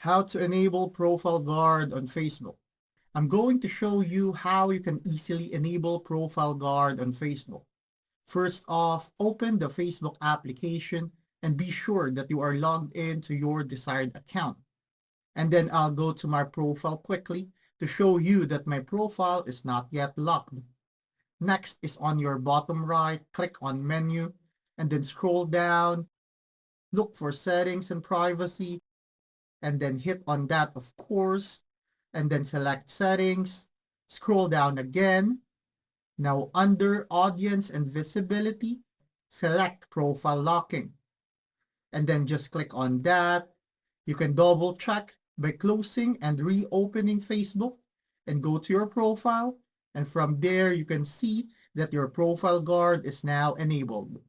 How to enable Profile Guard on Facebook. I'm going to show you how you can easily enable Profile Guard on Facebook. First off, open the Facebook application and be sure that you are logged in to your desired account. And then I'll go to my profile quickly to show you that my profile is not yet locked. Next is on your bottom right, click on menu and then scroll down, look for settings and privacy, and then hit on that, of course, and then select settings, scroll down again. Now under audience and visibility, select profile locking, and then just click on that. You can double check by closing and reopening Facebook and go to your profile, and from there you can see that your profile guard is now enabled.